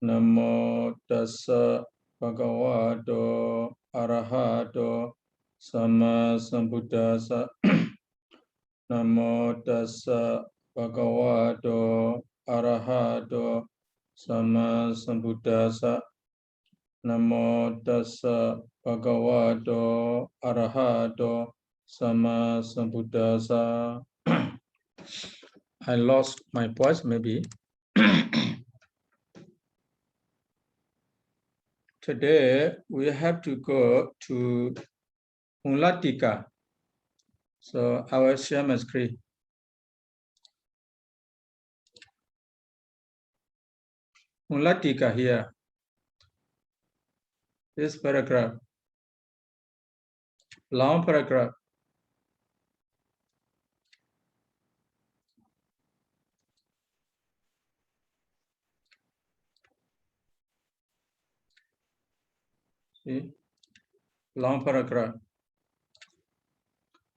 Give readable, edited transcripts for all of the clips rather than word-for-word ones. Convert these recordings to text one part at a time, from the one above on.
Namo tassa bhagavato arahato sama sambuddhassa. Namo tassa bhagavato arahato sama sambuddhassa. Namo tassa bhagavato arahato sama sambuddhassa. I lost my voice maybe. Today we have to go to Piṭaka. So I will share my screen. Piṭaka here. This paragraph. Long paragraph. See? Long paragraph.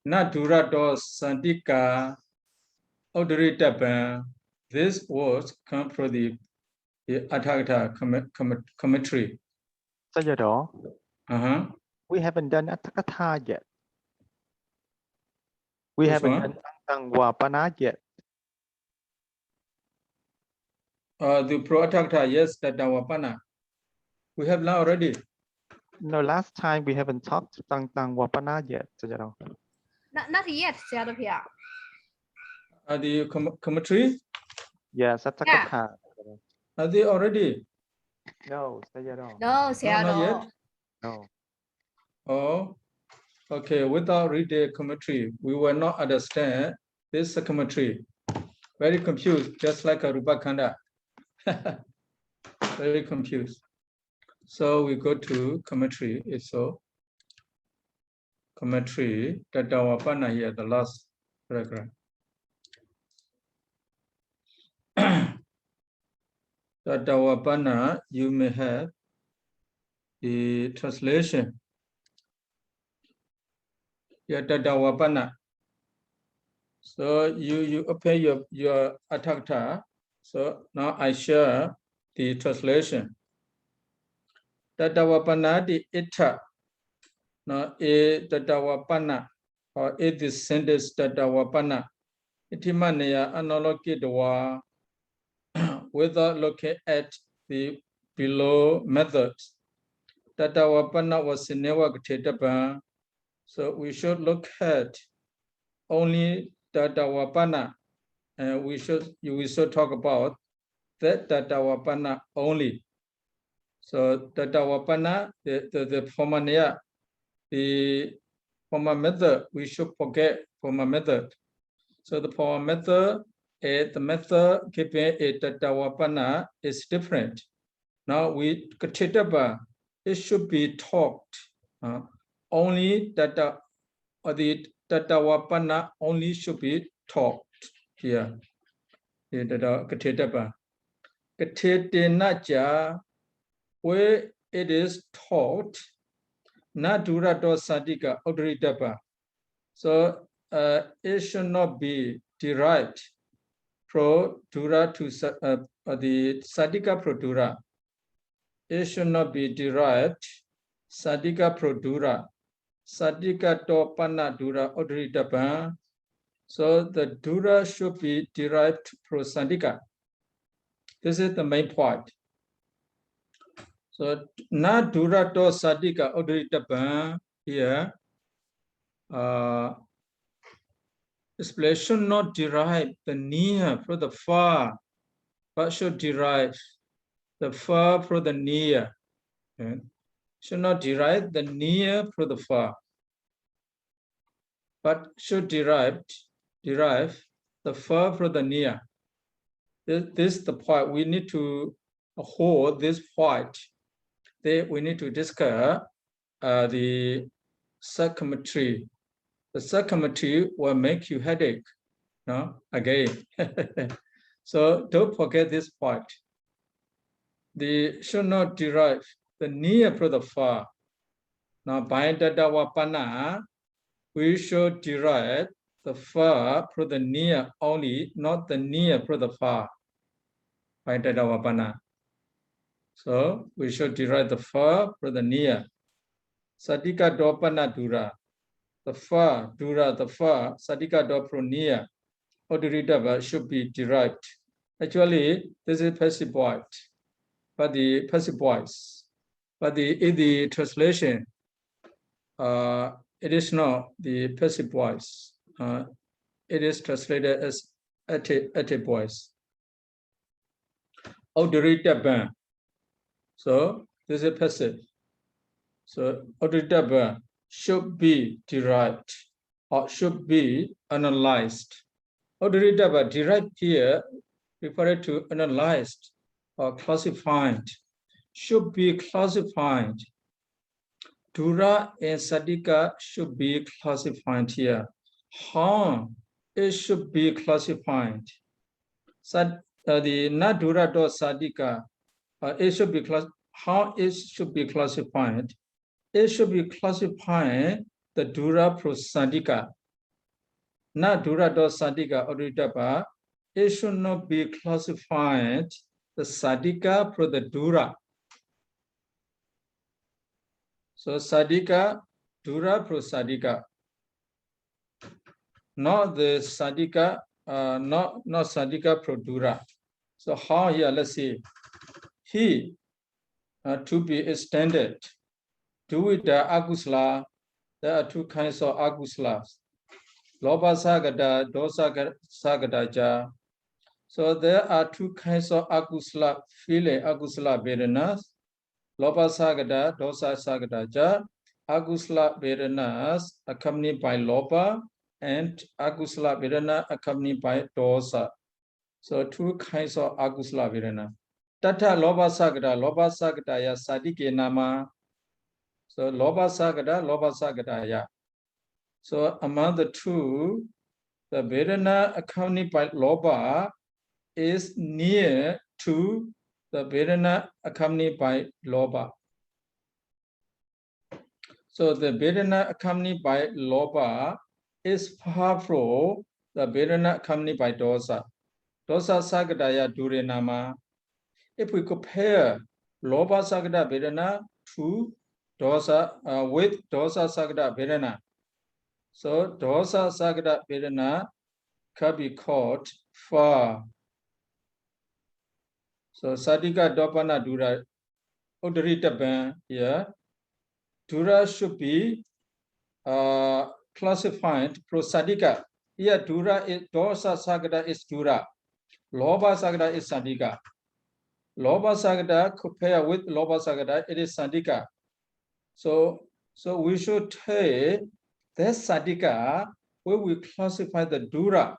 Nadurato Sandika Odritapan. These words come from the Atthakatha commentary. Sayadaw, we haven't done Atthakatha yet. We haven't done Vibhaṅgapāḷi yet. The pro Atthakatha, yes, Vibhaṅgapāḷi. We have now already. No, last time we haven't talked Vibhaṅgapāḷi yet, Sayadaw. Not yet, Sayadaw. The commentary? Yes, Atthakatha. Are they already? No, Sayadaw. No, Sayadaw. Not yet? No. Oh, okay. Without reading commentary, we will not understand this commentary. Very confused, just like a Vibhaṅga. Very confused. So we go to commentary. It's so commentary. Vibhaṅgapāḷi here, the last paragraph. Vibhaṅgapāḷi, you may have the translation. Yeah, Vibhaṅgapāḷi. So you open your Atthakatha. So now I share the translation. Vibhaṅgapāḷi di ittha. Now Vibhaṅgapāḻi or this sentence Vibhaṅgapāḻi. Itimanaya analogidwa. Without looking at the below methods. Vibhaṅgapāḻi was sinevakatetapan. So we should look at only Vibhaṅgapāḻi, and we should talk about that Vibhaṅgapāḻi only. So Vibhaṅgapāḻi, the former the former method, we should forget former method. So the former method, the method given a Vibhaṅgapāḻi is different. Now we it should be talked. Only the Vibhaṅgapāḻi only should be talked here. Where it is taught, Nadurato Sadika Odritapa. So it should not be derived pro dura to the Sadika pro dura. It should not be derived Sadika pro dura. Sadika to panna dura odritapa. So the dura should be derived pro Sadika. This is the main point. So na dura to Sadika odritapa here. Display should not derive the near from the far, but should derive the far from the near. Okay. Should not derive the near from the far, but should derive the far from the near. This is the point. We need to hold this point. We need to discuss the circummetry. The circummetry will make you headache, no? Again. So don't forget this point. They should not derive the near from the far. Now, by Vibhaṅgapāḻi, we should derive the far from the near only, not the near from the far. by Tadavapana. So we should derive the far from the near. Sadika dopana dura. The far, dura, the far, sadika dopro near. Oduridava should be derived. Actually, this is passive voice, but the passive voice. But in the translation, it is not the passive voice. It is translated as active voice. Oduridava. So this is passive. So Oduridava should be derived or should be analyzed. Oduridava derived here referred to analyzed or classified, should be classified. Dura and Sadika should be classified here. How it should be classified? The Nadura dot Sadika, it should be how it should be classified? It should be classified the Dura pro Sadika. Nadura dot Sadika Oduridava. It should not be classified the Sadika pro the Dura. So Sadika, Dura pro Sadika. Not the Sadika, not Sadika pro Dura. So how here, let's see. He to be extended. Do with the agusla. There are two kinds of aguslas. Loba sagada, dosa sagadaja. So there are two kinds of agusla feeling, agusla vedanas. Loba sagada, dosa sagadaja. Agusla vedanas accompanied by loba and agusla vedana accompanied by dosa. So two kinds of agusla vedana. Tata loba sagadaya sadike nama. So loba sagadaya. So among the two, the vedana accompanied by loba is near to the vedana accompanied by loba. So the vedana accompanied by loba is far from the vedana accompanied by dosa. Dosa sagadaya durenama. If we compare loba sagada vedana to dosa with dosa sagada vedana, so dosa sagada vedana can be called far. So sadika dopana dura udaritaban here. Dura should be classified pro sadika. Here dura is dosa sagada is dura. Loba sagada is sadika. Loba sagada compare with loba sagada, it is sadika. So we should take that sadika where we classify the dura.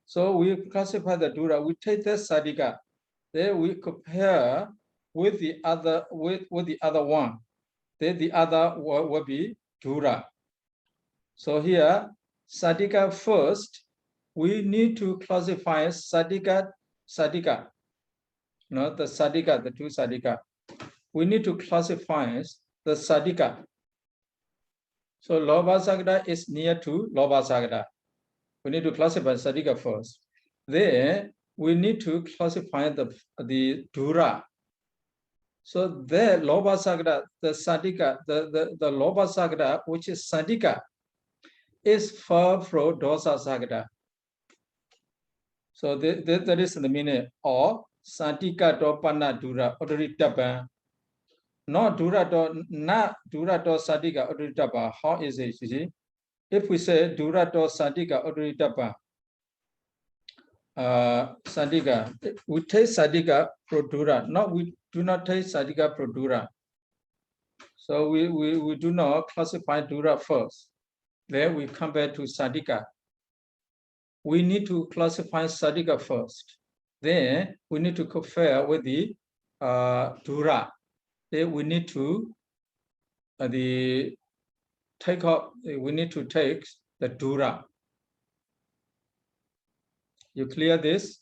So we classify the dura, we take that sadika, then we compare with the other one. Then the other will be dura. So here, sadika first, we need to classify sadika. Not the sadika, the two sadika. We need to classify the sadika. So loba sagada is near to loba sagada. We need to classify sadika first. Then we need to classify the dura. So there loba sagada, the sadika, the loba sagada, which is sadika, is far from dosa sagada. So that is the meaning of sadika dopana dura udaritaban. Not dura do sadika udaritaba. How is it? You see? If we say dura do sadika udaritaba, sadika, we take sadika pro dura. No, we do not take sadika pro dura. So we do not classify dura first. Then we come back to sadika. We need to classify sadika first. Then we need to compare with the dura. Then we need to take the dura. You clear this?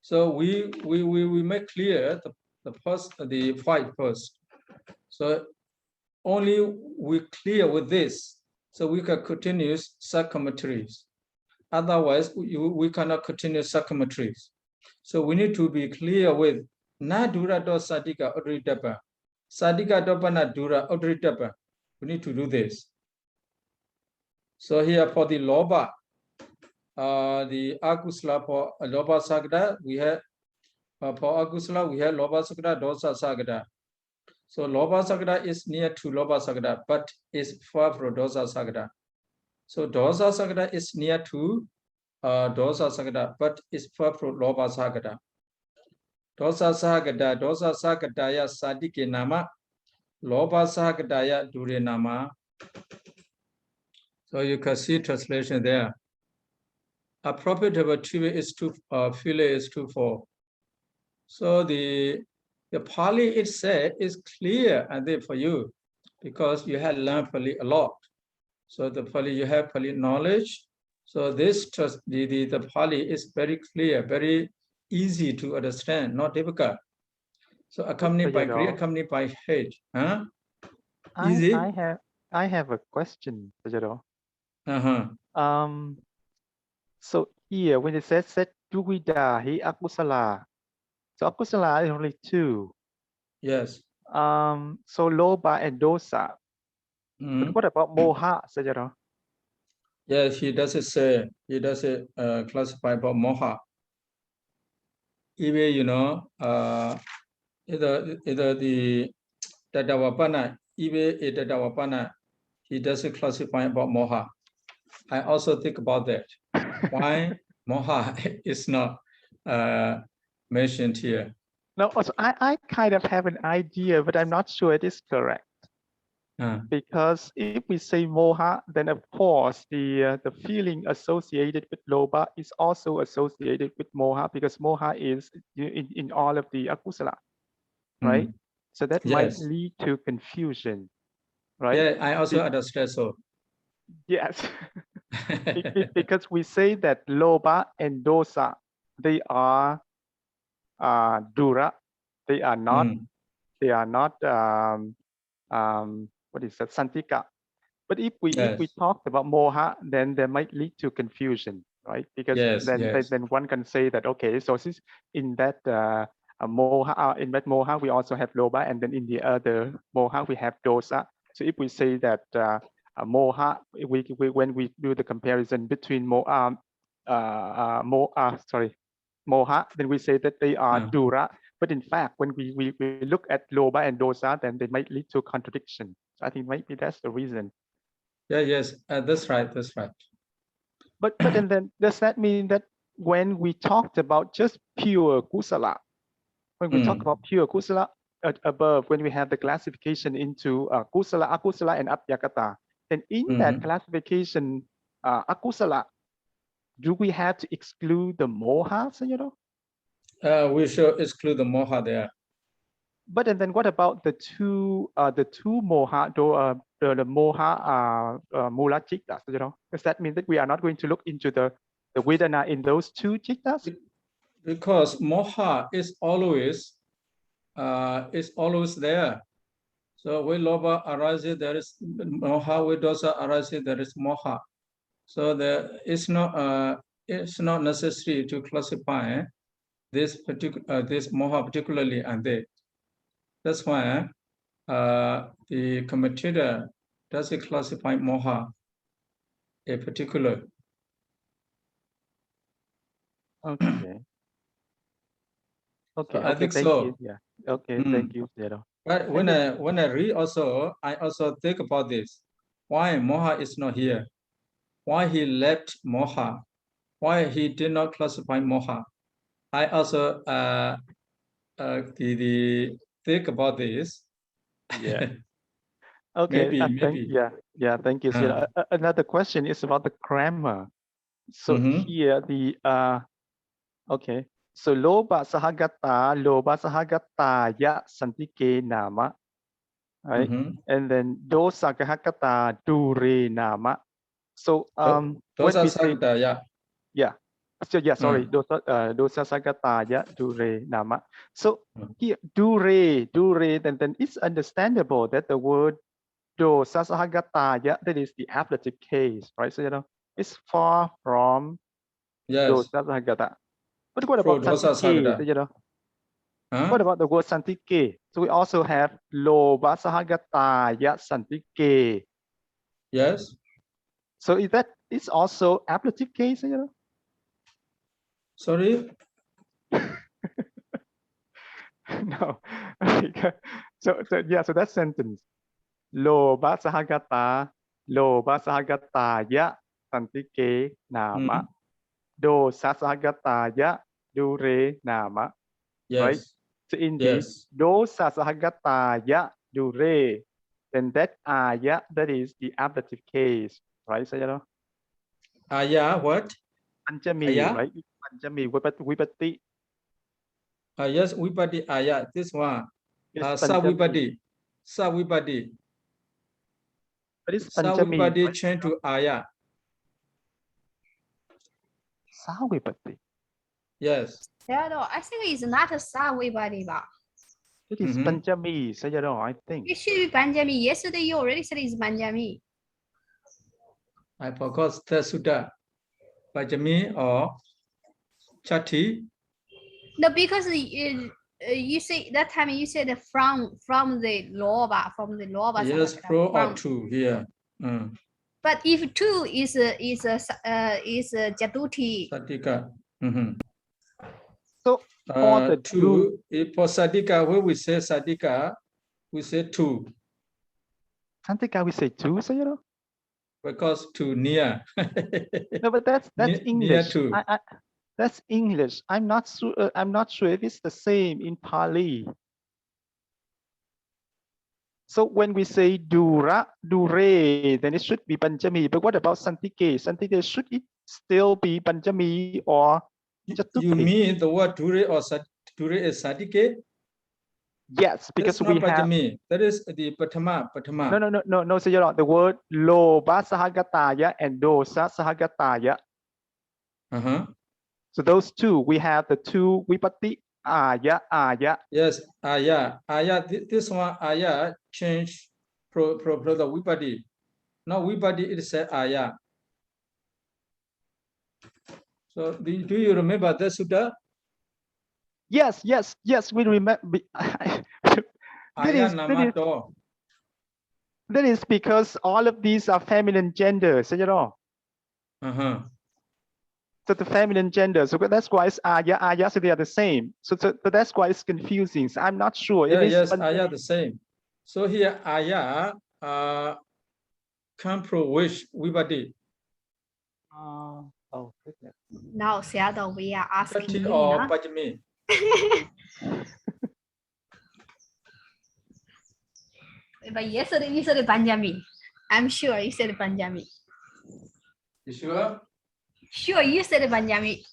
So we make clear the point first. So only we clear with this, so we can continue sub-commentaries. Otherwise, we cannot continue sub-commentaries. So we need to be clear with na dura do satika udritapa. Satika dopana dura udritapa. We need to do this. So here for the loba, the akusla for loba sagda, we have for akusla we have loba sagda, dosa sagda. So loba sagda is near to loba sagda, but is far from dosa sagda. So dosa sagda is near to dosa sagda, but is far from loba sagda. Dosa sagadaya sadike nama, loba sagadaya dure nama. So you can see translation there. A profitable TV is fillet is 2-4. So the Pali itself is clear and there for you because you have learned Pali a lot. So the Pali, you have Pali knowledge. So this the Pali is very clear, very easy to understand, not difficult. So accompanied by Greek, accompanied by hate. Huh? Easy? I have a question, Sayadaw. Uh-huh. So here when it says set duvida hi akusala. So akusala is only 2. Yes. So loba and dosa. But what about moha, Sayadaw? Yes, he doesn't say, he doesn't classify about moha. Even, you know, either the Dadawapana, even a Dadawapana, he doesn't classify about moha. I also think about that. Why moha is not mentioned here? No, also I kind of have an idea, but I'm not sure it is correct. Because if we say moha, then of course the feeling associated with loba is also associated with moha because moha is in all of the akusala, right? So that might lead to confusion, right? Yeah, I also understand so. Yes, because we say that loba and dosa, they are dura, they are not what is that, santika. But if we talked about moha, then there might lead to confusion, right? Because then one can say that okay, so since in that moha we also have loba, and then in the other moha we have dosa. So if we say that moha, when we do the comparison between moha, then we say that they are dura. But in fact, when we look at loba and dosa, then they might lead to contradiction. So I think maybe that's the reason. Yeah, yes, that's right, that's right. But and then does that mean that when we talked about just pure kusala, when we talk about pure kusala above, when we have the classification into kusala, akusala, and abhyagata, then in that classification, akusala, do we have to exclude the moha, Sayadaw? We should exclude the moha there. But and then what about the two moha, the moha mula chittas? Does that mean that we are not going to look into the vedana in those 2 chittas? Because moha is always there. So when loba arises, there is moha. When dosa arises, there is moha. So it's not necessary to classify this moha particularly and they. That's why the commentator doesn't classify moha a particular. Okay. Okay. So I think thank so. you. Yeah. Okay. Thank you, Sayadaw. But when I read also, I also think about this. Why moha is not here? Why he left moha? Why he did not classify moha? I also think about this. Yeah. Okay. Maybe. Yeah. Thank you. Another question is about the grammar. So here the okay. So loba sahagata ya santike nama, right? And then dosa kahakata dure nama. So dosa sagata, yeah. So yeah, sorry, dosa sagata ya dure nama. So here dure, then it's understandable that the word dosa sagata ya, that is the ablative case, right? So it's far from dosa sagata. But what about Dosa santike? sagata. Huh? What about the word santike? So we also have loba sahagataya santike. Yes. So is that it's also ablative case? Sorry. No. So yeah, so that sentence. Loba sahagata, loba sahagataya santike nama. Dosa sahagataya dure nama. Yes. Right? So in Yes. the dosa sahagataya dure, then that aya, that is the ablative case, right, Sayadaw? Aya what? Panchami, Aya? right? Panchami, vipatti. Yes, vipatti aya. This one. Panchami. Savipatti. Savipatti. What is panchami? Savipatti change to aya. Savipatti. Yes. Sayadaw, I think it's not a Savipatti. It is panchami, Sayadaw, I think. It should be Panjami. Yesterday you already said it's Panjami. I forgot the sutta. Panjami or Chatti. No, because you say that time you said from the loba, from the loba. Yes, pro or two here. But if two is jatuti. Satika. So for the two, for sadika, when we say sadika, we say two. Santika, we say two, Sayadaw? Because two near. No, but that's English. Near two. That's English. I'm not sure if it's the same in Pali. So when we say dura, dure, then it should be Panchami. But what about Santike? Santike, should it still be Panchami or Jatuti? You mean the word dure or dure is sadike? Yes, because that's not we have. Panchami. That is the Patama. No, Sayadaw. The word loba sahagataya and dosa sahagataya. So those two, we have the two vipatti, aya. Yes, aya. This one, aya, change pro the vipatti. Now vipatti, it says aya. So do you remember the sutta? Yes, we remember. That is because all of these are feminine genders, Sayadaw. So the feminine gender, so that's why it's aya, so they are the same. So that's why it's confusing. So I'm not sure. Yes, aya the same. So here aya come from which vipatti? Oh goodness. Now, Sayadaw, we are asking you. Or Panchami? But yesterday you said Panjami. I'm sure you said Panjami. You sure? Sure, you said Panjami.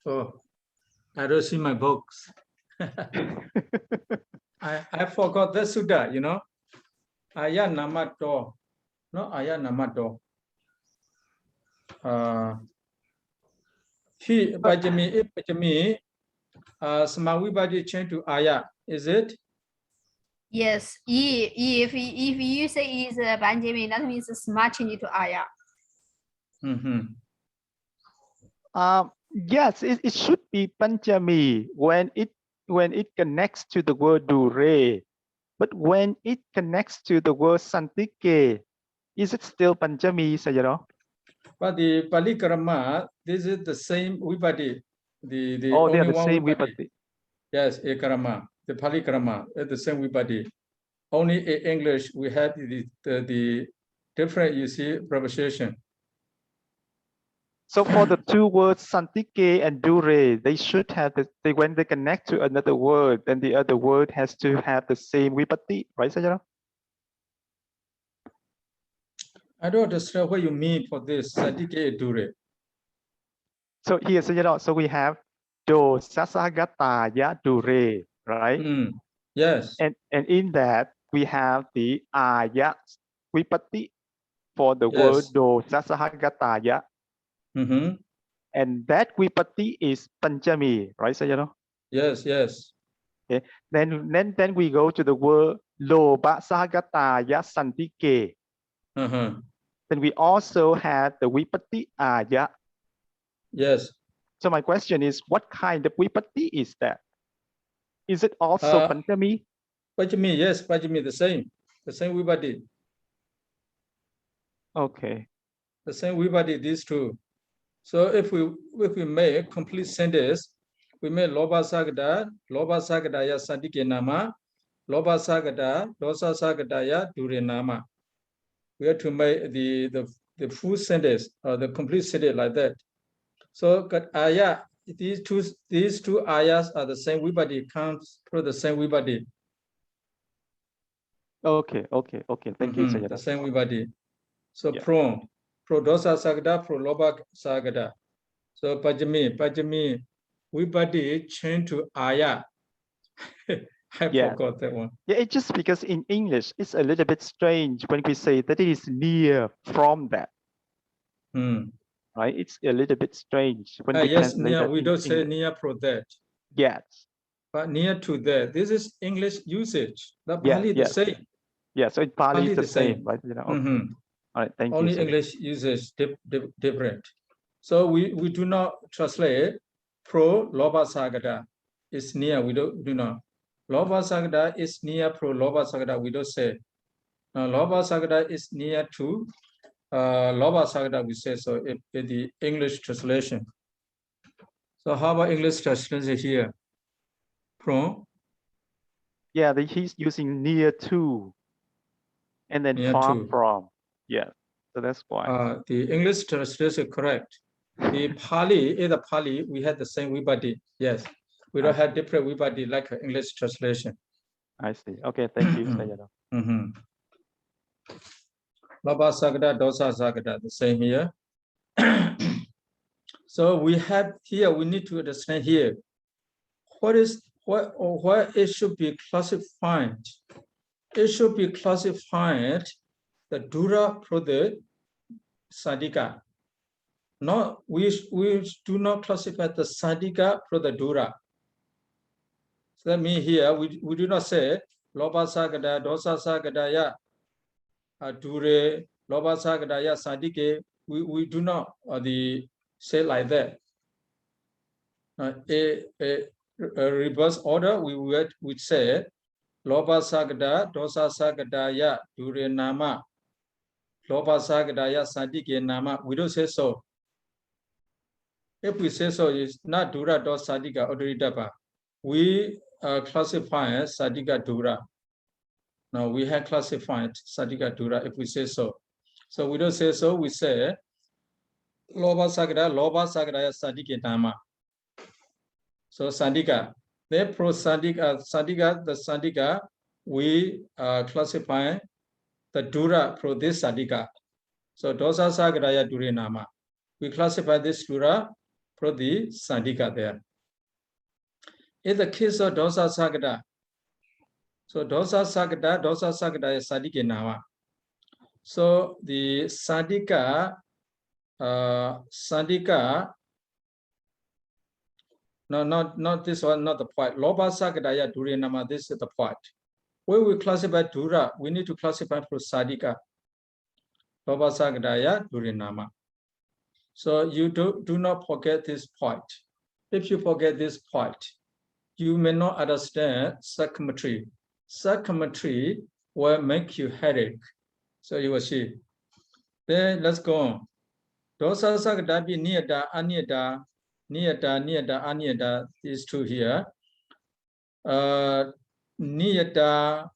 Oh, I don't see my books. I forgot the sutta, you know. Aya namato. No, aya namato. He Panchami, Samavipatti change to aya, is it? Yes, if you say is Panjami, that means smart change to aya. Yes, it should be Panchami when it connects to the word dure, but when it connects to the word santike, is it still Panchami, Sayadaw? But the Pali Karama, this is the same vipatti. The only they are the same vipatti. Yes, Karama. The Pali Karama is the same vipatti. Only in English we have the different, you see, preposition. So for the two words santike and dure, they should have when they connect to another word, then the other word has to have the same vipatti, right, Sayadaw? I don't understand what you mean for this santike dure. So here, Sayadaw, so we have do sasagataya dure, right? Yes. And in that we have the aya vipatti for the word do sasagataya. And that vipatti is Panchami, right, Sayadaw? Yes. Okay. Then we go to the word loba sahagataya santike. then we also had the vipatti aya. Yes. So my question is, what kind of vipatti is that? Is it also panchami? Pachami, yes, Pachami, the same vibhatti. Okay. The same vibhatti, these two. So if we make complete sentence, we make loba sagada ya sadike nama, loba sagada, dosa sagada ya dure nama. We have to make the full sentence or the complete sentence like that. So ayah, these two ayahs are the same vibhatti, comes for the same vibhatti. Okay. Thank you, Sayadaw. The same vibhatti. So yeah. pro dosa sagada, pro loba sagada. So pajami vibhatti change to ayah. I forgot that one. Yeah, it's just because in English it's a little bit strange when we say that it is near from that. Right? It's a little bit strange when we yes, translate near, that. we don't English. say near pro that. Yes. But near to that. This is English usage. The Pali the same. Yeah, so in Pali is the same, right? You know, okay. All right, thank Only you. English usage different. So we do not translate pro loba sagada. It's near. We do not. Loba sagada is near pro loba sagada. We don't say. Loba sagada is near to loba sagada. We say so in the English translation. So how about English translation here? Pro. Yeah, he's using near to, and then near far to. from. Yeah, so that's why. The English translation is correct. The Pali, either Pali, we had the same vibhatti. Yes, we don't have different vibhatti like English translation. I see. Okay, thank you, Sayadaw. Loba sagada, dosa sagada, the same here. So we have here, we need to understand here, what it should be classified. It should be classified the dura pro the sadika. No, we do not classify the sadika pro the dura. So that means here we do not say loba sagada, dosa sagada ya dure, loba sagada ya sadike. We do not say like that. A reverse order, we would say loba sagada, dosa sagada ya dure nama, loba sagada ya sadike nama. We don't say so. If we say so, it's not dura dos sadika odoridapa. We classify sadika dura. Now we have classified sadika dura if we say so. So we don't say so, we say loba sagada ya sadike nama. So sadika. Then pro sadika, the sadika, we classify the dura pro this sadika. So dosa sagada ya dure nama. We classify this dura pro the sadika there. In the case of dosa sagada, so dosa sagada is sadike nama. So the sadika, no, not this one, not the point. Loba sagada ya dure nama, this is the point. When we classify dura, we need to classify for sadika. Loba sagada ya dure nama. So you do not forget this point. If you forget this point, you may not understand psychometry. Psychometry will make you headache. So you will see. Then let's go on. Dosa sagada bi niyata, aniyata, niyata, aniyata, these two here. Niyata,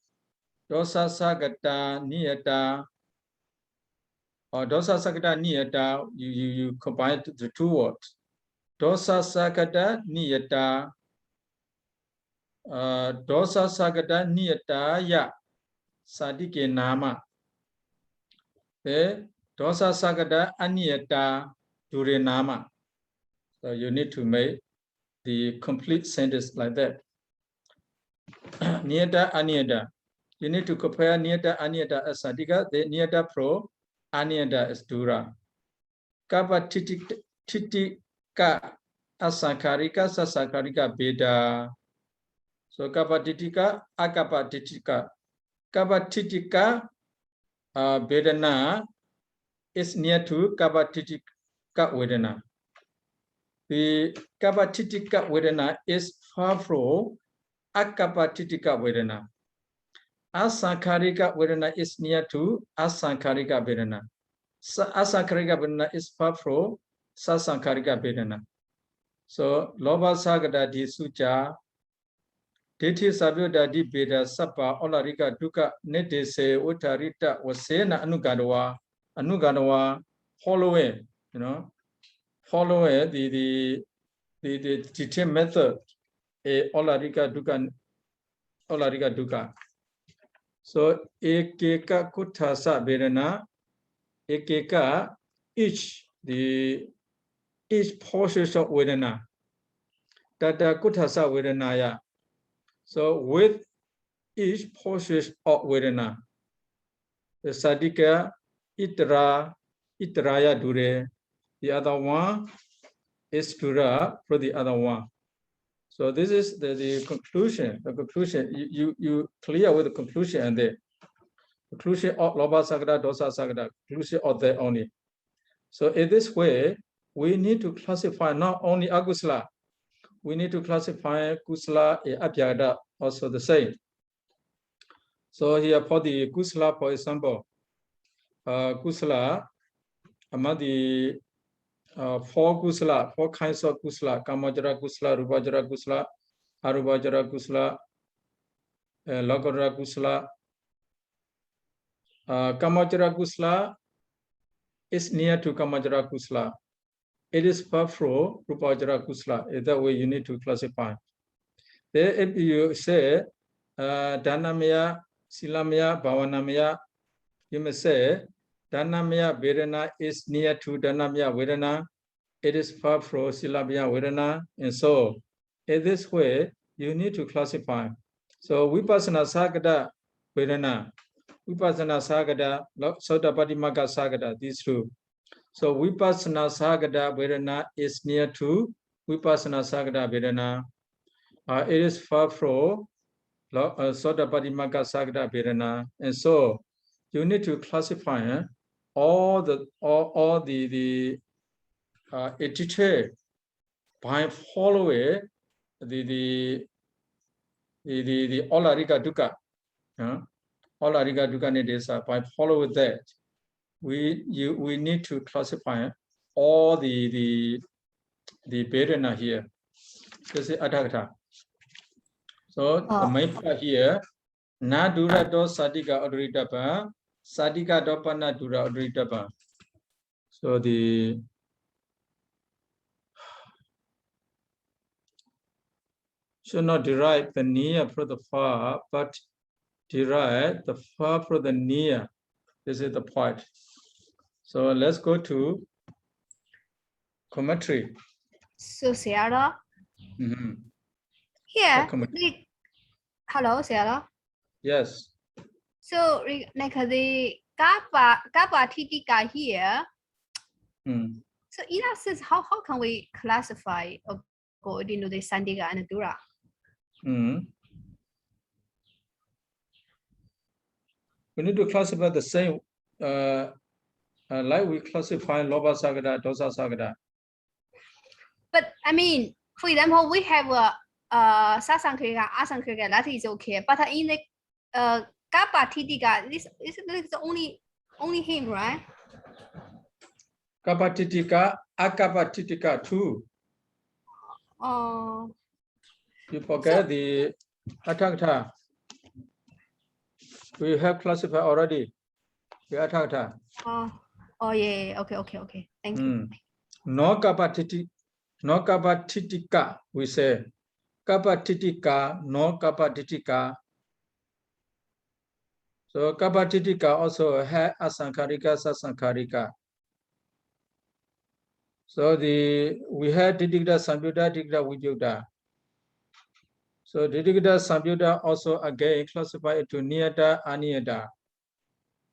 dosa sagata, niyata, or dosa sagata, niyata, you combine the two words. Dosa sagata, niyata, dosa sagata niyata ya sadike nama. Dosa sagata aniyata dure nama. So you need to make the complete sentence like that. Niyata aniyata. You need to compare niyata aniyata as sadika. The niyata pro aniyata as dura. Kapa titika asankarika sasankarika beda. So kapatitika, akapatitika. Kapatitika vedana is near to kapatitika vedana. The kapatitika vedana is far from akapatitika vedana. Asankharika vedana is near to asankharika vedana. Asankharika vedana is far from sasankharika vedana. So, Loba Sagada di Suja, Diti Sabyoda di Beda Sapa, Olarika Duka, Netese, Utarita, Wasena Anuganawa, following, following the teaching method, Olarika Duka. So, Ekeka Kutasa Bedana, Ekeka, each portion of Vedana. Tata Kutasa Vedanaya. So with each portion of Vedana, the Sadika Itraya Dure, the other one is Dura for the other one. So this is the conclusion. The conclusion, you clear with the conclusion and the conclusion of Loba Sagada, Dosa Sagada, conclusion of that only. So in this way, we need to classify not only Agusla, we need to classify Kusala and Abhyada also the same. So here for the Kusala, for example, Kusala, among the four kinds of Kusala, Kamajara Kusala, Rupajara Kusala, Arupajara Kusala, Lokodara Kusala. Kamajara Kusala is near to Kamajara Kusala. It is far from Rupajara Kusala. That way you need to classify. Then if you say Dhanamaya, Silamaya, Bhavanamaya, you may say Dhanamaya Vedana is near to Dhanamaya Vedana. It is far from Silamaya Vedana. And so in this way, you need to classify. So Vipassana Sagada Vedana, Vipassana Sagada, Suttantabhājanīyaṃ Sagada, these two. So Vipassana Sagada Vedana is near to Vipassana Sagada Vedana. It is far from Suttantabhājanīyaṃ Sagada Vedana. And so you need to classify all the attitude by following the Olarika Dukkha. Olarika Dukkha Nidesa, by following that. We need to classify all the Vedana here. This is Adhakata. So the main part here, Na Dura do Sadika Odritapa, Sadika Dopana Dura Odritapa. So the should not derive the near from the far, but derive the far from the near. This is the point. So let's go to commentary. So Sayadaw, here, hello Sayadaw. Yes. So like the Kapatitika here. So in that sense, how can we classify according to the Sandika and Dura? We need to classify the same, like we classify Loba Sagada, Dosa Sagada. But I mean, for example, we have Sasankrika, Asankrika, that is okay. But in the Kapatitika, this is only him, right? Kapatitika, Akapatitika too. You forget the Atthakta. We have classified already. The Atthakta. Oh yeah. Okay. Thank you. No kapatitika, we say. Kapatitika, no kapatitika. So kapatitika also had asankharika, sasankharika. So we had Didigda, Samyuddha, Didigda, Vidyuddha. So Didigda, Samyuddha also again classified into Niyata, Aniyata.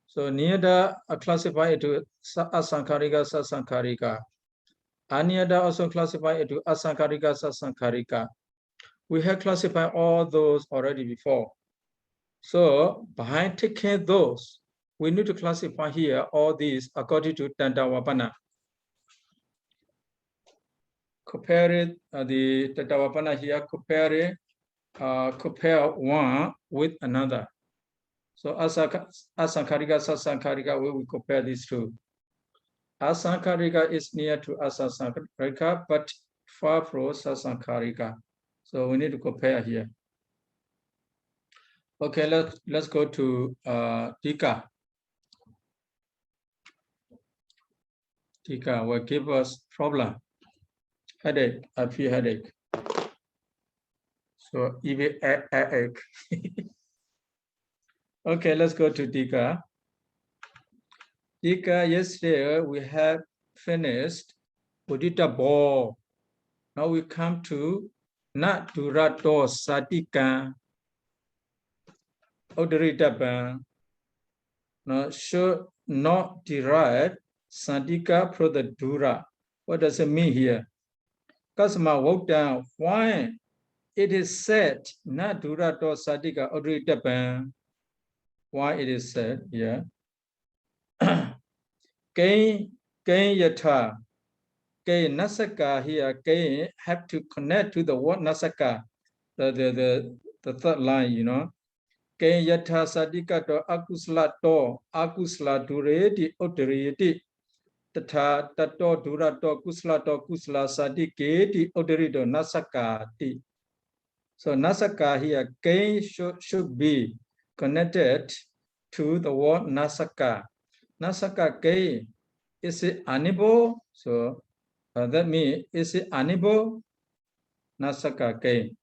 So Niyata classified into Asankharika, Sasankharika. Aniyata also classified into Asankharika, Sasankharika. We have classified all those already before. So by taking those, we need to classify here all these according to Tantavapana. Compare it, the Tantavapana here, compare one with another. So asankarika, sasankarika, we will compare these two. Asankarika is near to asasankarika, but far from sasankarika. So we need to compare here. Okay, let's go to Tika. Tika will give us problem. Headache, I feel headache. So even headache. Okay, let's go to Tika. Tika, yesterday we have finished Udita Ball. Now we come to Nat Durato Satika Udritaban. Now should not derive Sadika from the Dura. What does it mean here? Customer wrote down why it is said Nat Durato Sadika Udritaban. Why it is said here? Kain yata. Kain nasaka here. Kain have to connect to the word nasaka. The third line, you know. Kain yata sadika to akusla to akusla dureti uddriyati. Tata tato durato kusla sadiketi uddrito nasakati. So nasaka here, kain should be connected to the word nasaka. Nasaka kain, is it unable? So that means, is it unable? Nasaka kain.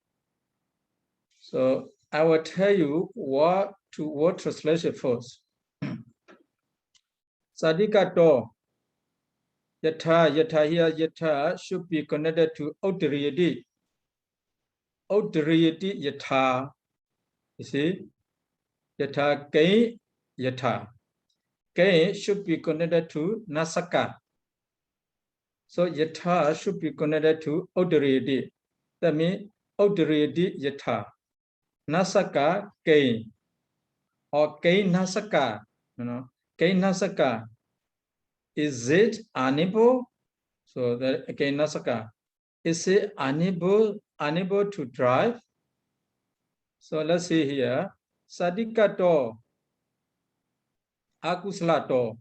So I will tell you what translation first. Sadika to yata here, yata should be connected to Udriyati. Udriyati yata. You see? Yata kain yata. Kain should be connected to nasaka. So yata should be connected to Udriyati. That means Udriyati yata. Nasaka kain. Or kain nasaka. You know, kain nasaka. Is it unable? So that kain nasaka. Is it unable to drive? So let's see here. Sadikato. Akuslato.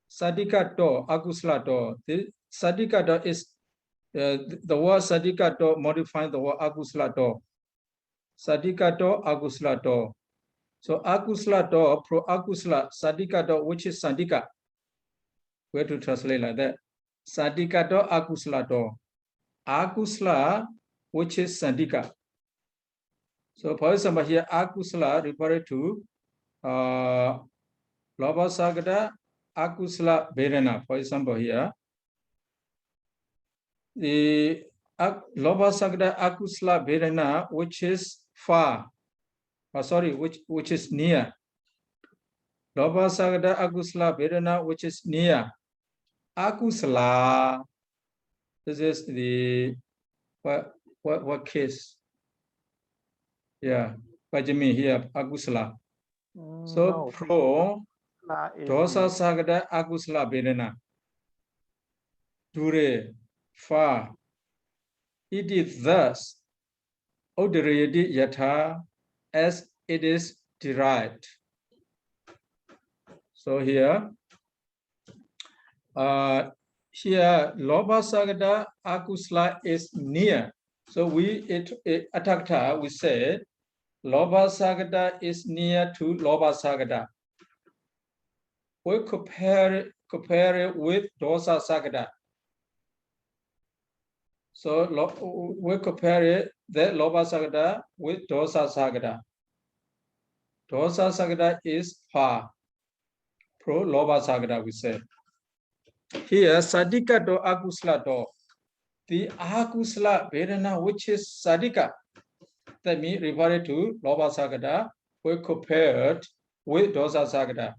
Sadikato, akuslato. The sadikato is the word sadikato modifying the word akuslato. Sadikato, akuslato. So akuslato, pro akusla, sadikato, which is sadika. We have to translate like that. Sadikato, akuslato. Akusla, which is sadika. So for example here, akusla referred to Lobha Sagada Akusla Vedana. For example here, the Lobha Sagada Akusla Vedana, which is far, which is near. Lobha Sagada Akusla Vedana, which is near. Akusla. This is the what case? Yeah, what do you mean here? Akusla. So no. pro dosa sagada akusla vedana. Dure far. It is thus Udriyati yata as it is derived. So here Lobha Sagada Akusla is near. So atakta, we said Lobha Sagada is near to Lobha Sagada. We compare it with Dosa Sagada. So we compare it, that Lobha Sagada with Dosa Sagada. Dosa Sagada is far. Pro Lobha Sagada, we say. Here, Sadika do Akusla do. The Akusla Vedana, which is Sadika, that means referred to Lobha Sagada, we compared with Dosa Sagada.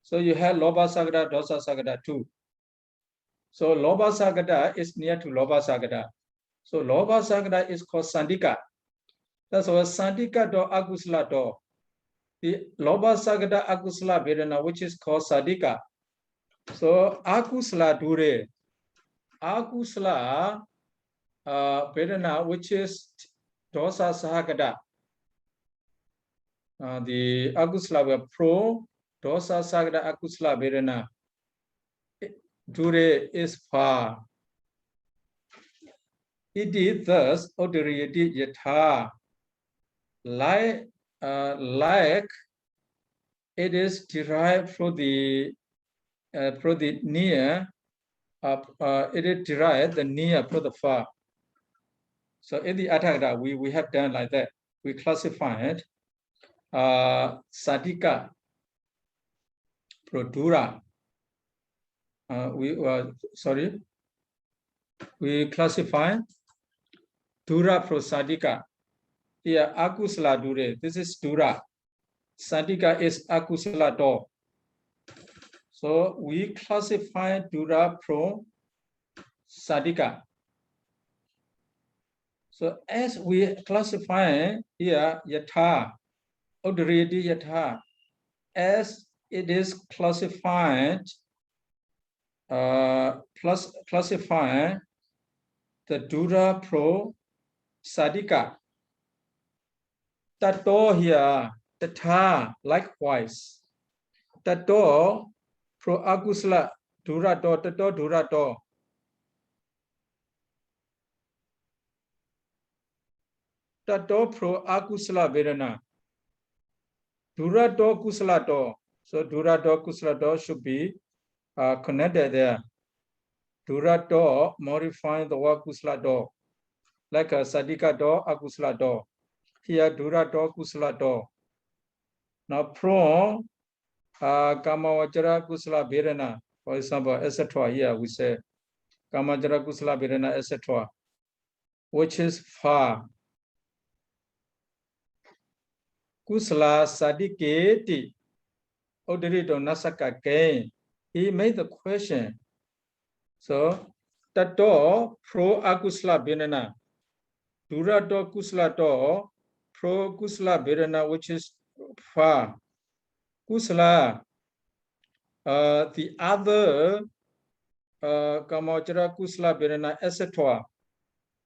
So you have Lobha Sagada, Dosa Sagada too. So Lobha Sagada is near to Lobha Sagada. So Lobha Sagada is called Sandika. That's why Sandika do Akusla do. the Loba Sagada Akusala Vedana, which is called Sadika. So Akusala Dure, Akusala Vedana, which is Dosa Sahagada. The Akusala were pro, Dosa Sagada Akusala Vedana. Dure is far. It is thus Odiriyati Yatha. Like it is derived from the near, it is derived the near from the far. So in the Atthakatha, we have done like that. We classified Sadika, Produra. We classify Dura pro Sadika. Here, Akusala Dure. This is Dura. Sadika is Akusala Do. So we classify Dura pro Sadika. So as we classify here Yatha, Odriyati Yatha, as it is classified, classify the Dura pro Sadika. Tato here, Tata, likewise. Tato pro Akusala Dura Do, Tato Dura Do. Tato pro Akusala Vedana. Dura Do Kusala Do. So Dura Do Kusala Do should be connected there. Dura Do modifying the word Kusala Do. Like a Sadika Do, Akusala Do. Here Dura Do Kusala Do. Now pro Kamawajara Kusala Vedana. For example, etc. Here we say Kamajara Kusala Vedana, etc. Which is far. Kusala Sadiketi Odirito Nasaka Gain. He made the question. So Tato pro Akusala Vedana. Dura Do Kusala Do pro Kusala Vedana, which is far. Kusala, the other Kamajara Kusala Vedana, etc.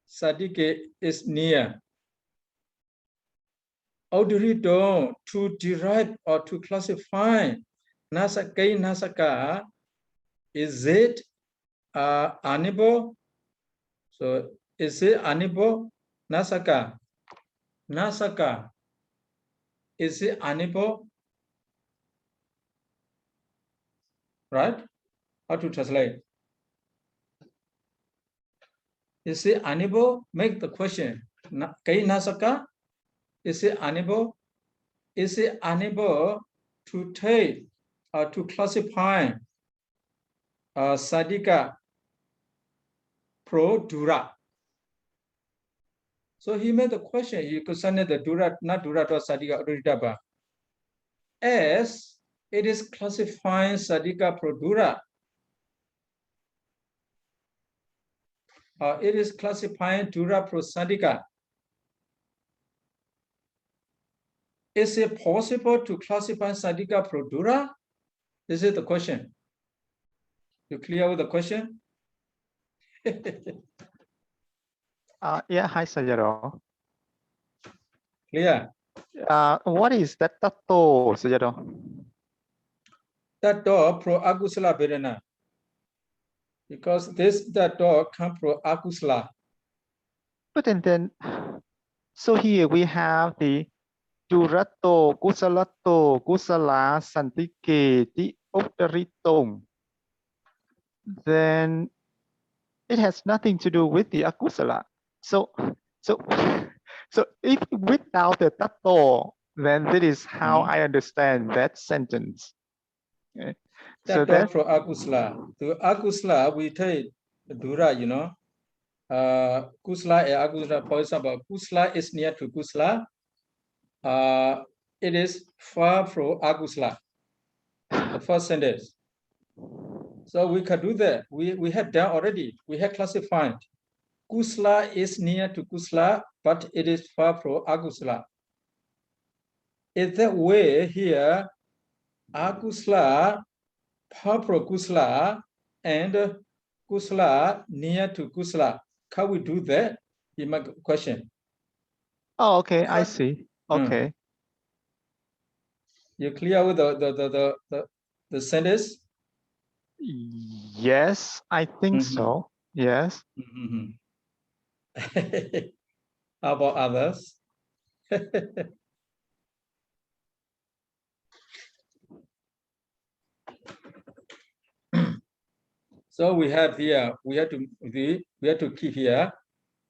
Sadike is near. Audurito to derive or to classify Nasaka Nasaka, is it animal? So is it animal? Nasaka. Nasaka. Is it animal? Right? How to translate? Is it animal? Make the question. Kai Nasaka? Is it unable? Is it unable to take or to classify Sadika pro Dura? So he made the question. You could send it the Dura, not Dura to Sadika Uridaba. As it is classifying Sadika pro Dura, it is classifying Dura pro Sadika. Is it possible to classify Sadika pro Dura? This is the question. You clear with the question? Yeah, hi Sayadaw. Clear? What is that tato, Sayadaw? Tato pro Akusala Vedana. Because this tato comes pro Akusala. But then, so here we have the Durato, Kusalato, Kusala, Santiketi, Odaritong. Then it has nothing to do with the Akusala. So if without the tato, then that is how I understand that sentence. Okay. So Tato pro Akusala. To Akusala, we take Dura, you know. Kusala and Akusala, for example, Kusala is near to Kusala. It is far from Akusala. The first sentence. So we can do that. We have done already. We have classified. Kusala is near to Kusala, but it is far from Akusala. is that way here, akusala, paprakusala, and kusala near to kusala. Can we do that? In my question. Oh, okay, I see. Okay. You clear with the sentence? Yes, I think so. Yes. How about others? So we have here, we have to keep here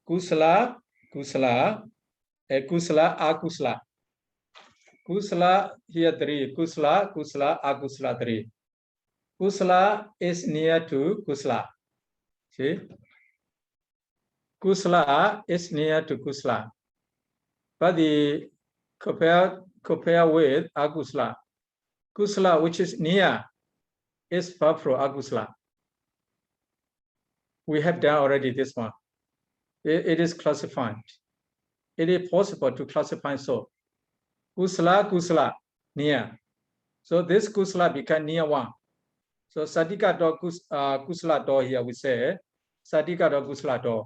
kusala, kusala, kusala, akusala. Kusala here 3, kusala, kusala, akusala 3. Kusala is near to kusala. See? Kusala is near to kusala. But the compare with akusala. Kusala, which is near, is far from akusala. We have done already this one. It is classified. It is possible to classify so. Kusala, kusala, near. So this kusala become near one. So sadika do kusala do here we say sadika do kusala do.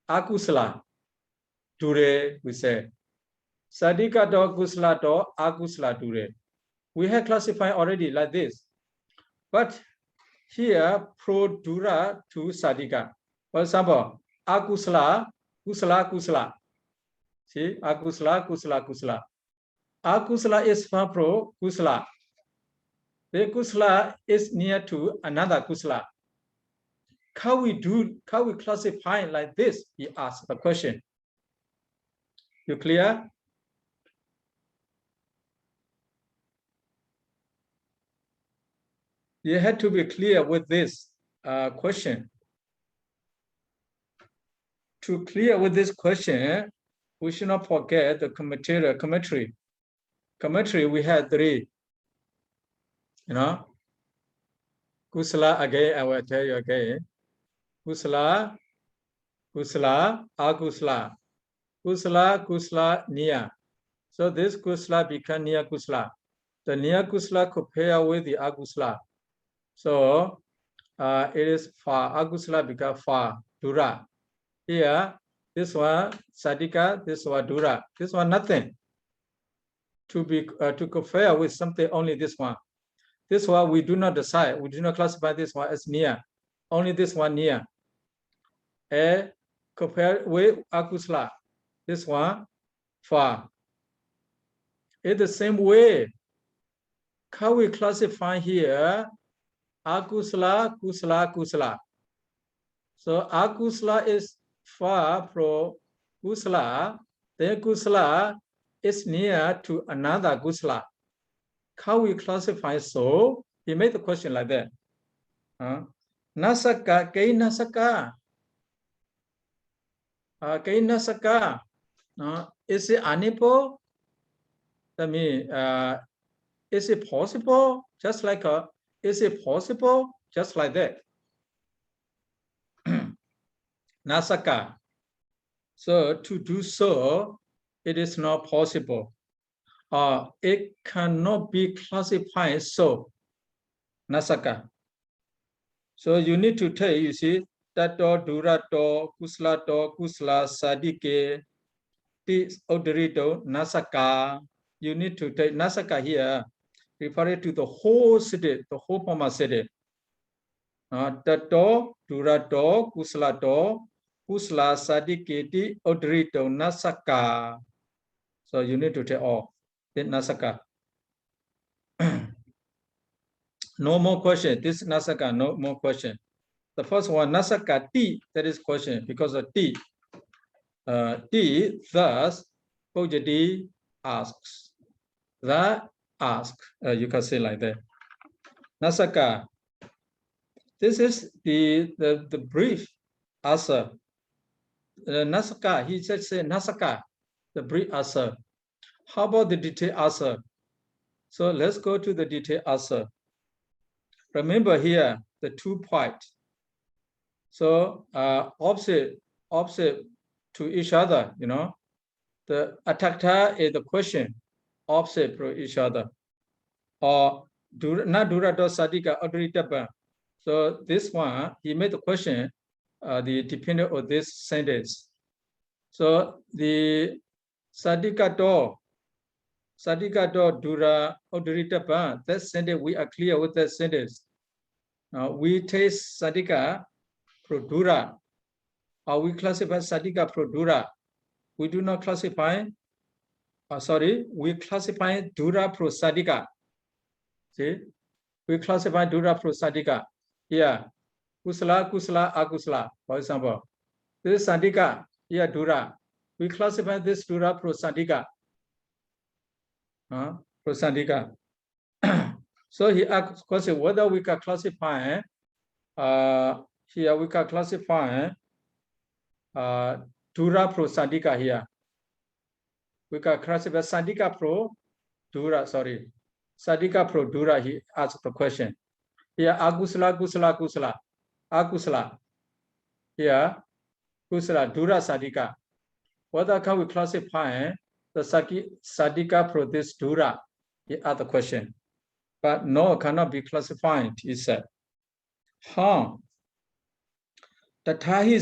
Akusala dure we say. Sadika do kusala do akusala dure. We have classified already like this. But here pro dura to sadika. For example, akusala, kusala, kusala. See, akusala, kusala, kusala. Akusala is far from kusala. The kusala is near to another kusala. Can we classify like this? He asked the question. You clear? You had to be clear with this question. To clear with this question, we should not forget the commentary. Commentary, we had 3. You know, kusala again, I will tell you again. Kusala, kusala, akusala. Kusala, kusala, near. So this kusala become near kusala. The near kusala compare with the akusala. So it is far. Akusala become far. Dura. Here, this one sadika, this one dura. This one nothing. To compare with something only this one. This one we do not decide. We do not classify this one as near. Only this one near. And compare with akusala. This one far. In the same way, can we classify here akusala, kusala, kusala? So akusala is far from kusala. Then kusala is near to another kusala. How we classify so? He made the question like that. Nasaka, kay nasaka. Kay nasaka. Is it unable? That means, is it possible? Just like is it possible? Just like that. Nasaka. So to do so, it is not possible. It cannot be classified so. Nasaka. So you need to take, you see, tato, durato, kuslato, kusla, sadike, tis, odorito, nasaka. You need to take nasaka here, referring to the whole city, the whole Pama city. Tato, durato, kuslato, kusla, sadike, odorito, nasaka. So you need to take all. Then nasaka. No more question. This nasaka, no more question. The first one, nasaka ti, that is question because of ti. Ti, thus, Pojadi asks. That ask, you can say like that. Nasaka. This is the brief answer. Nasaka, he just said nasaka, the brief answer. How about the detailed answer? So let's go to the detailed answer. Remember here the 2 points. So opposite to each other, you know. The atakta is the question. opposite from each other. Or not durato sadika odritapa. So this one, he made the question, the dependent on this sentence. So the sadikato dura odritapa, that sentence, we are clear with that sentence. Now we take sadika pro dura, or we classify sadika pro dura. We do not classify, we classify dura pro sadika. See, we classify dura pro sadika. Here, kusala, akusala, for example. This is sadika, here dura. We classify this dura pro sadika. Pro sadika. So he asked question whether we can classify, here we can classify dura pro sadika here. We can classify sadika pro dura, sadika pro dura, he asked the question. Here, akusala, akusala. Here, kusala, dura sadika. Whether can we classify the sadika pro this dura? He asked the question. But no, cannot be classified, he said. Tatahi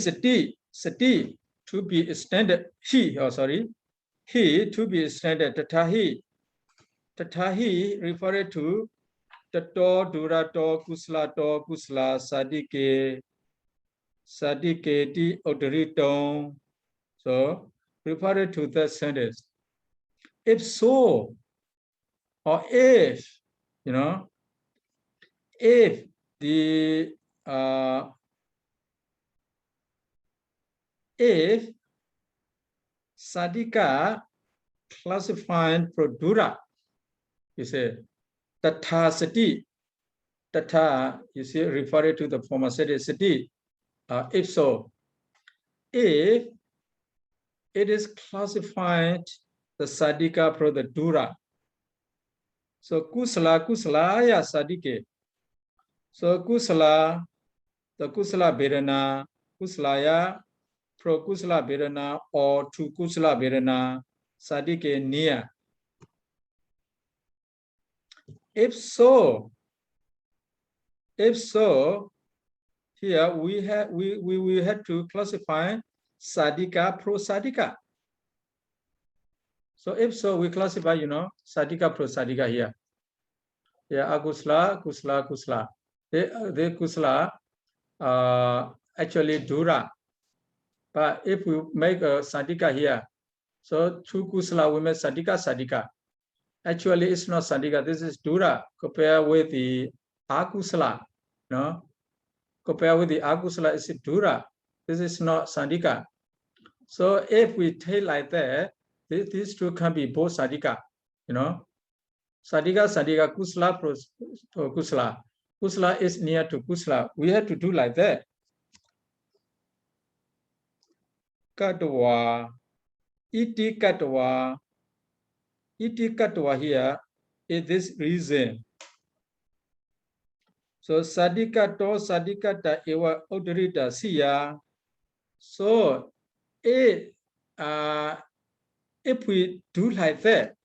sati to be extended, he to be extended, tatahi referred to tato, durato, kusla, sadike, di, odoriton. So, referred to that sentence. If so, or if, if the, if sadika classified pro dura, you say, tata sati, tata, you see, referred to the former sati, if so, if it is classified the sadika pro the dura, so kusala ya sadike, so kusala, the kusala vedana, kuslaya pro kusala vedana or to kusala vedana sadike near. If so, here we had to classify sadika pro sadika. So if so, we classify, sadika pro sadika here. Yeah, akusla. The kusla actually dura. But if we make a sadika here, so two kusla we make sadika. Actually, it's not sadika. This is dura compared with the akusla. Compared with the akusla, it's dura. This is not sadika. So if we take like that, these two can be both sadika. Sadika, kusla pro kusla. Kusla is near to kusla. We have to do like that. Katwa, iti katwa here is this reason. So sadika ta ewa odorita siya. So if we do like that,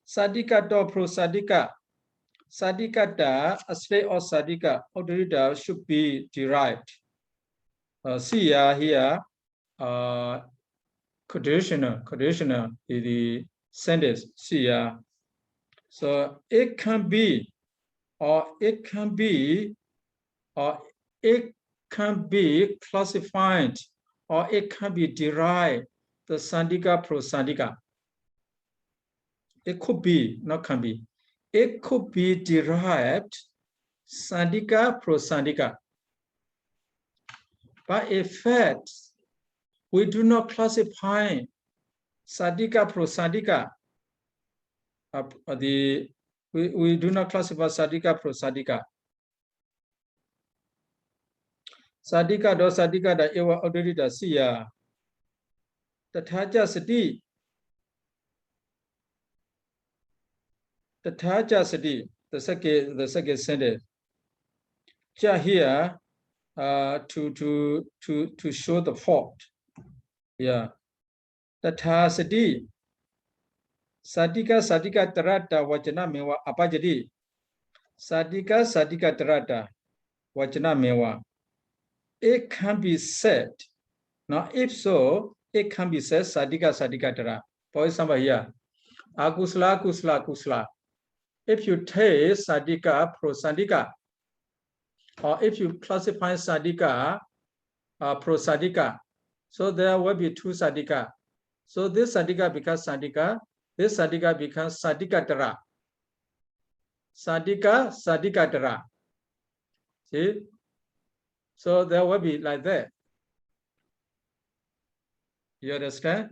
sadika to pro sadika ta a state of sadika odorita should be derived. Siya here conditional is the sentence siya. So it can be classified, or it can be derived the sadika pro sadika. It could be, not can be. It could be derived sadika pro sadika. But in fact, we do not classify sadika pro sadika. We do not classify sadika pro sadika. Sadika do sadika da ewa odorita siya. Tataja sati. The second sentence. Ja here to show the fault. Yeah. Tata sati. Sadika Sadika Tarata Vajana Mewa Apajadi. Sadika Sadika Tarata Vajana Mewa. It can be said. Now, if so, it can be said Sadika Sadika Tara. For example, here, Akusla Kusla Kusla. If you take Sadika pro Sadika, or if you classify Sadika pro Sadika, so there will be two Sadika. So this Sadika becomes Sadika, this Sadika becomes Sadika Tara. Sadika Sadika Tara. See? So there will be like that. You understand?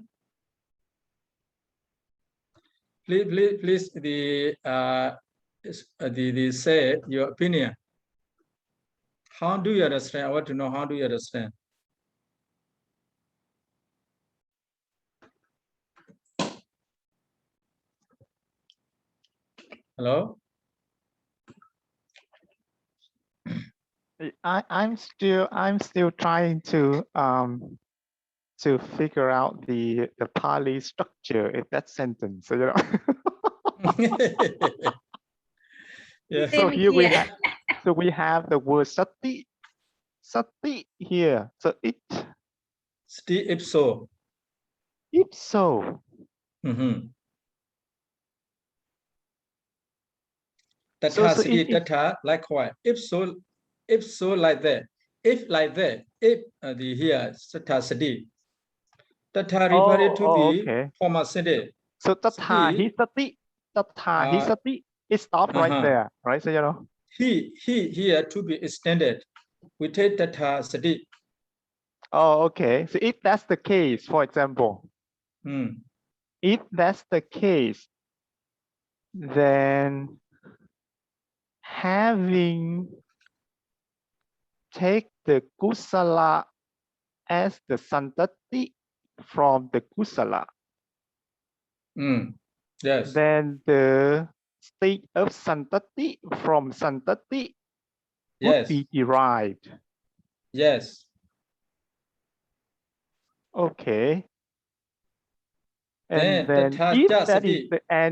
Please the say your opinion. How do you understand? I want to know how do you understand? Hello? I'm still trying to figure out the Pali structure in that sentence. You know. Yeah. So here we have the word sati here. So it. Sti ipso. Ipso. Tata sati tata likewise. If so like that. If like that, if the here tata sati. Tata referred to be former sati. So tata hi sati. It stopped right there, right? So you know. He here to be extended. We take tata sati. Oh, okay. So if that's the case, for example, if that's the case, then having take the kusala as the santati from the kusala, yes, then the state of santati from santati would be derived. Yes. Okay. And then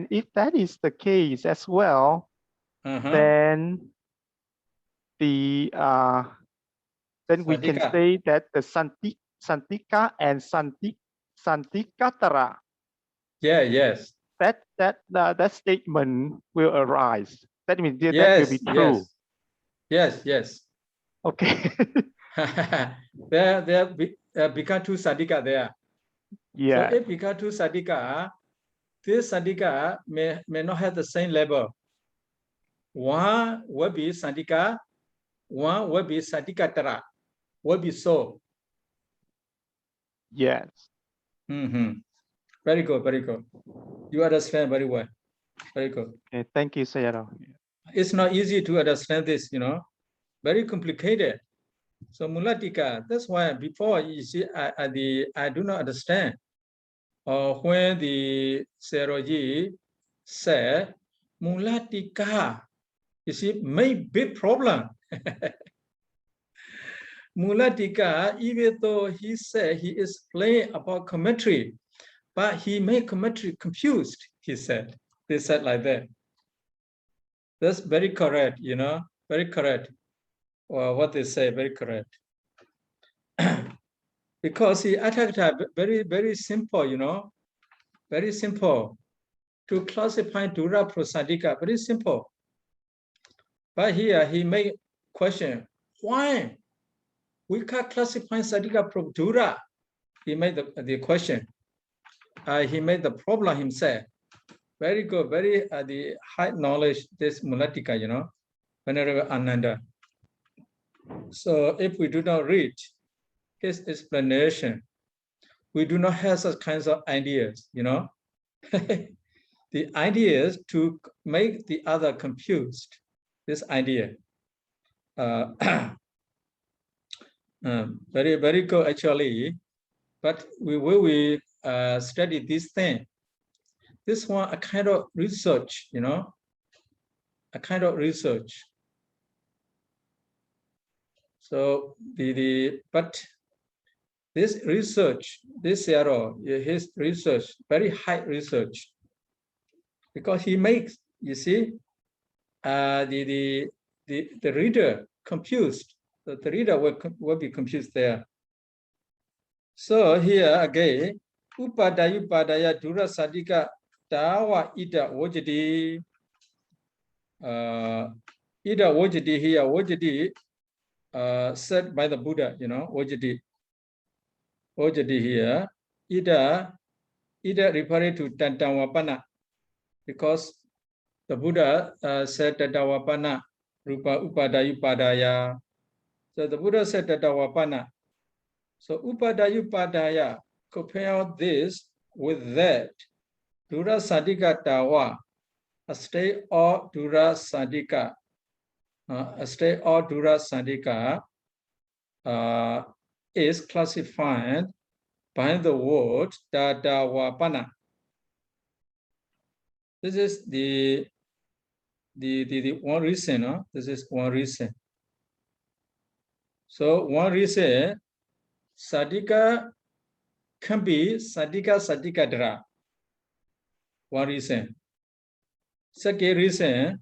if that is the case as well, then the then we can say that the santika and santikatara. Yes. That statement will arise. That means that will be true. Yes. Okay. there become two sadika there. Yeah. So if become two sadika, this sadika may not have the same level. One will be sadika, one will be sadikatara, will be so. Yes. Very good. You understand very well. Very good. Okay, thank you, Sayadaw. It's not easy to understand this, you know. Very complicated. So mulatika, that's why before you see I do not understand. When the Seroji said mulatika, you see, made big problem. Mulatika, even though he said he explained about commentary, but he made commentary confused, he said. They said like that. That's very correct, you know, very correct. Or what they say, very correct. Because he attacked very simple, you know, very simple. To classify Dura Prasadika, very simple. But here he made question, why we can't classify Sadika from Dura? He made the question. He made the problem himself. Very good, very the high knowledge, this Mulatika, you know, Venerable Ananda. So if we do not read his explanation, we do not have such kinds of ideas, you know. The idea is to make the other confused. This idea. Very good actually. But we study this thing. This one a kind of research, you know, a kind of research. So but this research, this Sayadaw, his research, very high research. because he makes, you see, the reader confused. The reader will be confused there. So here again, upadaya dura sadika dawa ida wajadi. Ida wajadi here, wajadi said by the Buddha, you know, wajadi. Wajadi here, ida referring to tantawapana, because the Buddha said tantawapana, rupa upadaya. So the Buddha said tantawapana. So upadaya, compare this with that. Dura sadika tawa, a state of dura sadika. A state of dura sadika is classified by the word dadawapana. This is the one reason. This is one reason. So one reason, sadika can be sadikadra. One reason. Second reason,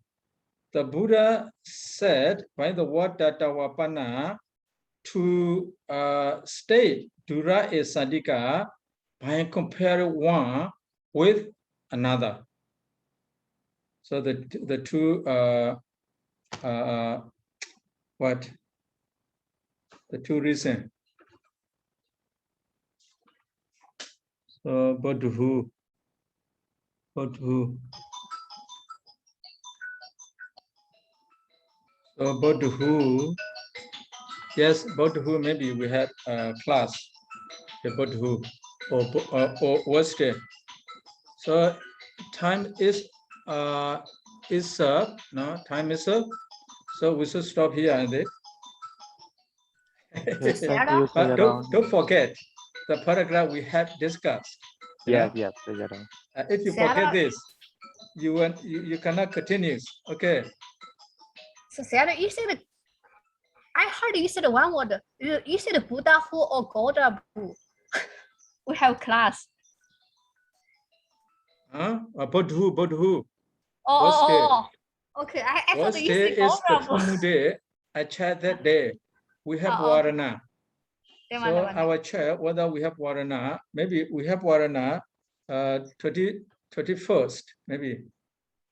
the Buddha said by the word dadawapana to state dura is sadika by comparing one with another. So the two what? The two reasons. So bodhu. So bodhu. Yes, bodhu. Maybe we had a class. The bodhu or Wednesday. So time is up. No, time is up. So we should stop here and there. Yes, thank you, But Sayadaw. don't forget the paragraph we have discussed. Yes, Sayadaw. If you forget this, you cannot continue. Okay. So Sayadaw, you said, I heard you said one word. You said Buddha who or God who. We have class. Bodhu. Oh. Okay, I thought you said is the God. full moon day. I checked that day. We have Varana. So our check whether we have Varana. Maybe we have Varana 21st. Maybe.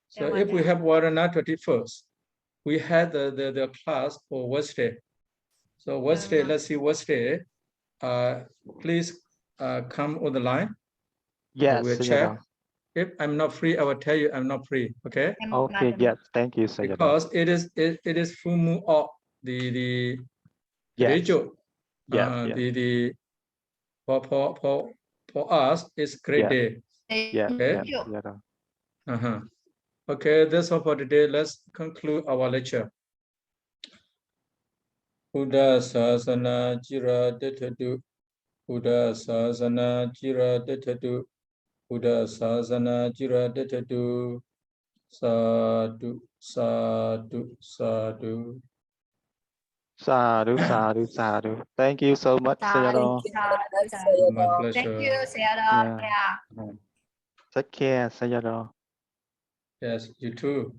So if we have Varana 21st, we had the class for Wednesday. So Wednesday, let's see Wednesday. Please come on the line. Yes, we'll check. If I'm not free, I will tell you I'm not free. Okay. Okay. Yes. Thank you, Sayadaw. Because it is full moon of the ritual. The for us it's great day. Sayadaw. Okay, that's all for today. Let's conclude our lecture. Buddha sasana jira detadu. Buddha sasana jira detadu. Buddha sasana jira detadu. Sadhu. Sadhu. Thank you so much, Sayadaw. My pleasure. Thank you, Sayadaw. Take care, Sayadaw. Yes, you too.